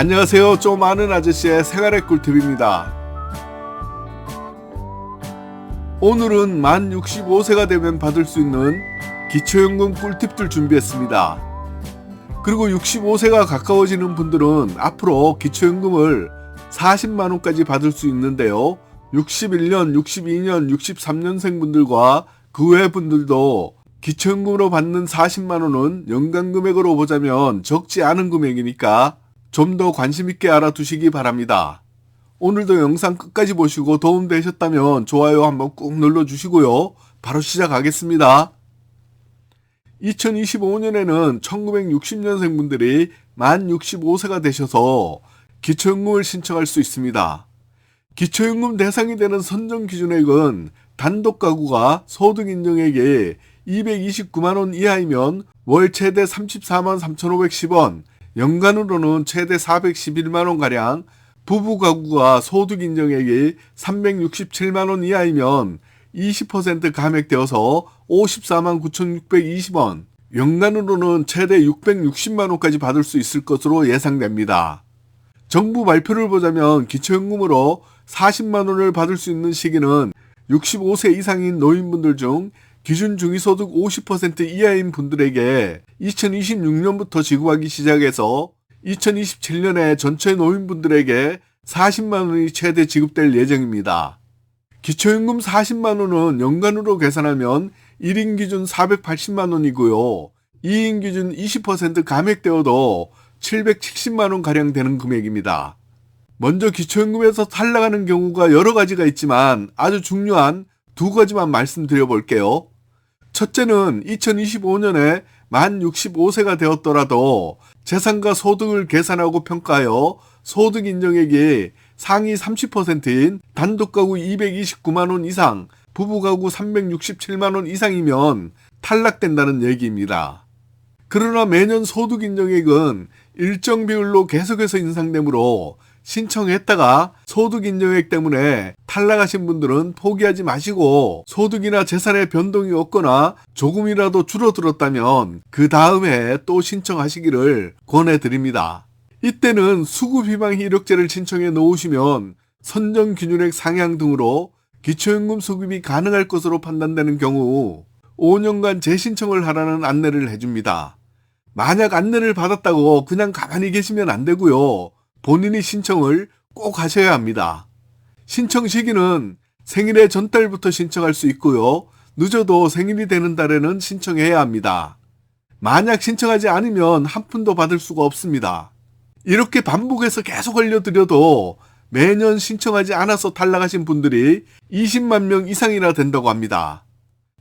안녕하세요. 좀 아는 아저씨의 생활의 꿀팁입니다. 오늘은 만 65세가 되면 받을 수 있는 기초연금 꿀팁들 준비했습니다. 그리고 65세가 가까워지는 분들은 앞으로 기초연금을 40만원까지 받을 수 있는데요. 61년, 62년, 63년생 분들과 그 외 분들도 기초연금으로 받는 40만원은 연간 금액으로 보자면 적지 않은 금액이니까 좀 더 관심있게 알아두시기 바랍니다. 오늘도 영상 끝까지 보시고 도움되셨다면 좋아요 한번 꾹 눌러주시고요. 바로 시작하겠습니다. 2025년에는 1960년생 분들이 만 65세가 되셔서 기초연금을 신청할 수 있습니다. 기초연금 대상이 되는 선정 기준액은 단독가구가 소득인정액이 229만원 이하이면 월 최대 34만 3,510원, 연간으로는 최대 411만원가량, 부부가구가 소득인정액이 367만원 이하이면 20% 감액되어서 54만 9,620원, 연간으로는 최대 660만원까지 받을 수 있을 것으로 예상됩니다. 정부 발표를 보자면 기초연금으로 40만원을 받을 수 있는 시기는 65세 이상인 노인분들 중 기준 중위소득 50% 이하인 분들에게 2026년부터 지급하기 시작해서 2027년에 전체 노인분들에게 40만원이 최대 지급될 예정입니다. 기초연금 40만원은 연간으로 계산하면 1인 기준 480만원이고요. 2인 기준 20% 감액되어도 770만원가량 되는 금액입니다. 먼저 기초연금에서 탈락하는 경우가 여러 가지가 있지만 아주 중요한 두 가지만 말씀드려 볼게요. 첫째는 2025년에 만 65세가 되었더라도 재산과 소득을 계산하고 평가하여 소득 인정액이 상위 30%인 단독가구 229만원 이상, 부부가구 367만원 이상이면 탈락된다는 얘기입니다. 그러나 매년 소득 인정액은 일정 비율로 계속해서 인상되므로 신청했다가 소득 인정액 때문에 탈락하신 분들은 포기하지 마시고 소득이나 재산의 변동이 없거나 조금이라도 줄어들었다면 그 다음에 또 신청하시기를 권해드립니다. 이때는 수급희망 이력제를 신청해 놓으시면 선정 기준액 상향 등으로 기초연금 수급이 가능할 것으로 판단되는 경우 5년간 재신청을 하라는 안내를 해줍니다. 만약 안내를 받았다고 그냥 가만히 계시면 안 되고요. 본인이 신청을 꼭 하셔야 합니다. 신청 시기는 생일의 전달부터 신청할 수 있고요. 늦어도 생일이 되는 달에는 신청해야 합니다. 만약 신청하지 않으면 한 푼도 받을 수가 없습니다. 이렇게 반복해서 계속 알려드려도 매년 신청하지 않아서 탈락하신 분들이 20만 명 이상이나 된다고 합니다.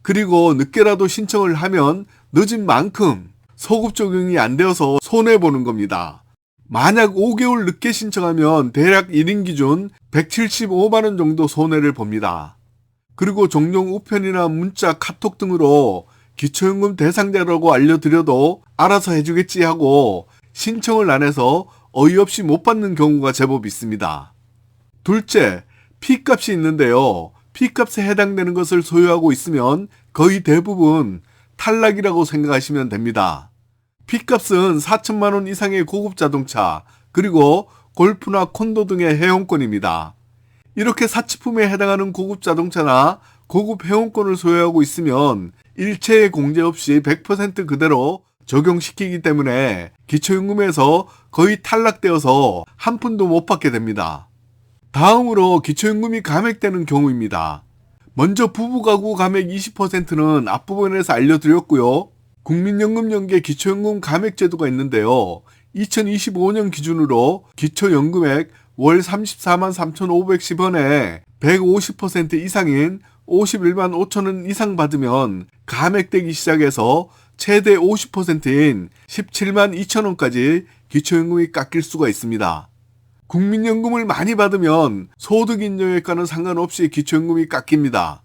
그리고 늦게라도 신청을 하면 늦은 만큼 소급 적용이 안 되어서 손해보는 겁니다. 만약 5개월 늦게 신청하면 대략 1인 기준 175만원 정도 손해를 봅니다. 그리고 종종 우편이나 문자, 카톡 등으로 기초연금 대상자라고 알려드려도 알아서 해주겠지 하고 신청을 안 해서 어이없이 못 받는 경우가 제법 있습니다. 둘째, 피값이 있는데요. 피값에 해당되는 것을 소유하고 있으면 거의 대부분 탈락이라고 생각하시면 됩니다. 피값은 4천만원 이상의 고급 자동차, 그리고 골프나 콘도 등의 회원권입니다. 이렇게 사치품에 해당하는 고급 자동차나 고급 회원권을 소유하고 있으면 일체의 공제 없이 100% 그대로 적용시키기 때문에 기초연금에서 거의 탈락되어서 한 푼도 못 받게 됩니다. 다음으로 기초연금이 감액되는 경우입니다. 먼저 부부가구 감액 20%는 앞부분에서 알려드렸고요. 국민연금연계 기초연금 감액제도가 있는데요. 2025년 기준으로 기초연금액 월 34만 3,510원에 150% 이상인 51만 5천원 이상 받으면 감액되기 시작해서 최대 50%인 17만 2천원까지 기초연금이 깎일 수가 있습니다. 국민연금을 많이 받으면 소득인정액과는 상관없이 기초연금이 깎입니다.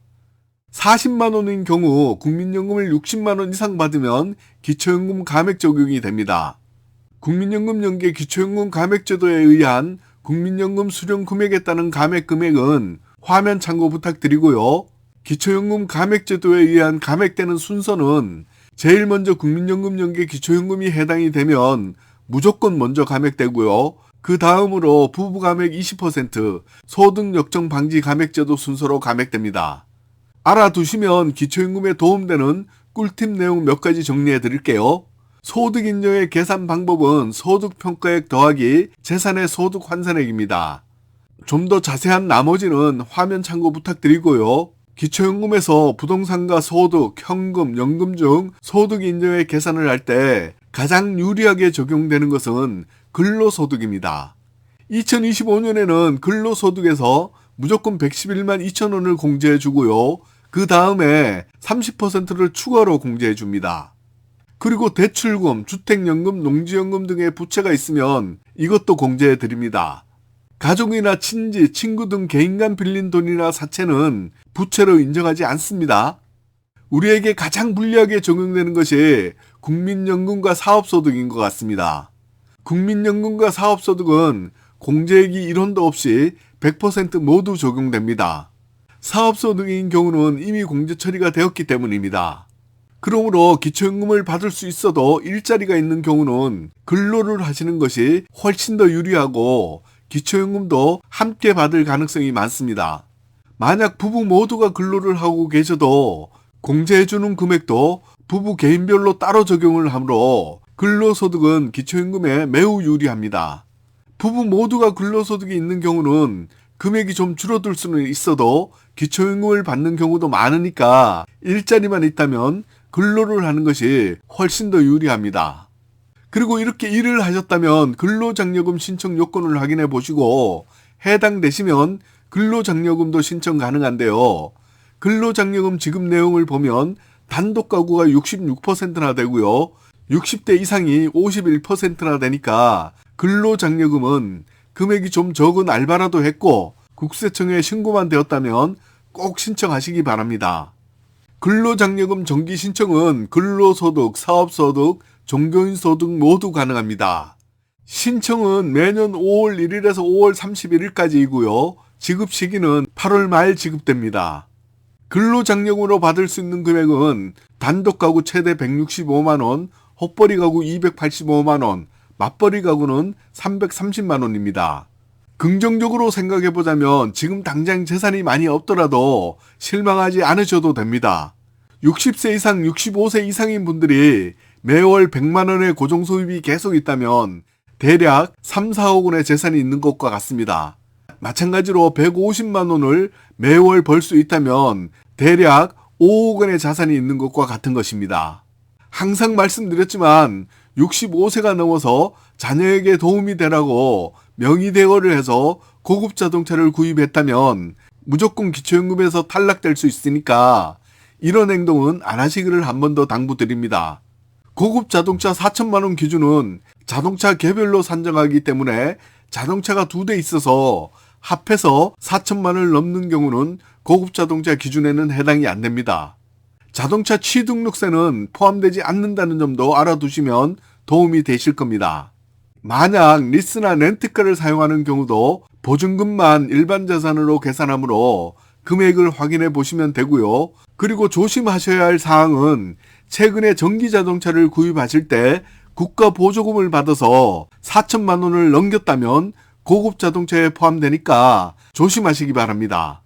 40만원인 경우 국민연금을 60만원 이상 받으면 기초연금 감액 적용이 됩니다. 국민연금 연계 기초연금 감액제도에 의한 국민연금 수령 금액에 따른 감액 금액은 화면 참고 부탁드리고요. 기초연금 감액제도에 의한 감액되는 순서는 제일 먼저 국민연금 연계 기초연금이 해당이 되면 무조건 먼저 감액되고요. 그 다음으로 부부 감액 20%, 소득 역정 방지 감액제도 순서로 감액됩니다. 알아두시면 기초임금에 도움되는 꿀팁 내용 몇 가지 정리해 드릴게요. 소득 인정의 계산 방법은 소득평가액 더하기 재산의 소득 환산액입니다. 좀 더 자세한 나머지는 화면 참고 부탁드리고요. 기초연금에서 부동산과 소득, 현금, 연금 중 소득 인정의 계산을 할 때 가장 유리하게 적용되는 것은 근로소득입니다. 2025년에는 근로소득에서 무조건 111만 2천 원을 공제해 주고요. 그 다음에 30%를 추가로 공제해 줍니다. 그리고 대출금, 주택연금, 농지연금 등의 부채가 있으면 이것도 공제해 드립니다. 가족이나 친지, 친구 등 개인 간 빌린 돈이나 사채는 부채로 인정하지 않습니다. 우리에게 가장 불리하게 적용되는 것이 국민연금과 사업소득인 것 같습니다. 국민연금과 사업소득은 공제액이 1원도 없이 100% 모두 적용됩니다. 사업소득인 경우는 이미 공제 처리가 되었기 때문입니다. 그러므로 기초연금을 받을 수 있어도 일자리가 있는 경우는 근로를 하시는 것이 훨씬 더 유리하고 기초연금도 함께 받을 가능성이 많습니다. 만약 부부 모두가 근로를 하고 계셔도 공제해주는 금액도 부부 개인별로 따로 적용을 하므로 근로소득은 기초연금에 매우 유리합니다. 부부 모두가 근로소득이 있는 경우는 금액이 좀 줄어들 수는 있어도 기초연금을 받는 경우도 많으니까 일자리만 있다면 근로를 하는 것이 훨씬 더 유리합니다. 그리고 이렇게 일을 하셨다면 근로장려금 신청 요건을 확인해 보시고 해당되시면 근로장려금도 신청 가능한데요. 근로장려금 지급 내용을 보면 단독 가구가 66%나 되고요. 60대 이상이 51%나 되니까 근로장려금은 금액이 좀 적은 알바라도 했고 국세청에 신고만 되었다면 꼭 신청하시기 바랍니다. 근로장려금 정기 신청은 근로소득, 사업소득, 종교인소득 모두 가능합니다. 신청은 매년 5월 1일에서 5월 31일까지이고요. 지급 시기는 8월 말 지급됩니다. 근로장려금으로 받을 수 있는 금액은 단독 가구 최대 165만원, 헛벌이 가구 285만원, 맞벌이 가구는 330만원입니다. 긍정적으로 생각해보자면 지금 당장 재산이 많이 없더라도 실망하지 않으셔도 됩니다. 60세 이상, 65세 이상인 분들이 매월 100만원의 고정소득이 계속 있다면 대략 3, 4억 원의 재산이 있는 것과 같습니다. 마찬가지로 150만원을 매월 벌 수 있다면 대략 5억 원의 자산이 있는 것과 같은 것입니다. 항상 말씀드렸지만 65세가 넘어서 자녀에게 도움이 되라고 명의대여를 해서 고급 자동차를 구입했다면 무조건 기초연금에서 탈락될 수 있으니까 이런 행동은 안 하시기를 한 번 더 당부드립니다. 고급 자동차 4천만원 기준은 자동차 개별로 산정하기 때문에 자동차가 2대 있어서 합해서 4천만원을 넘는 경우는 고급 자동차 기준에는 해당이 안 됩니다. 자동차 취등록세는 포함되지 않는다는 점도 알아두시면 도움이 되실 겁니다. 만약 리스나 렌트카를 사용하는 경우도 보증금만 일반 자산으로 계산하므로 금액을 확인해 보시면 되고요. 그리고 조심하셔야 할 사항은 최근에 전기 자동차를 구입하실 때 국가 보조금을 받아서 4천만 원을 넘겼다면 고급 자동차에 포함되니까 조심하시기 바랍니다.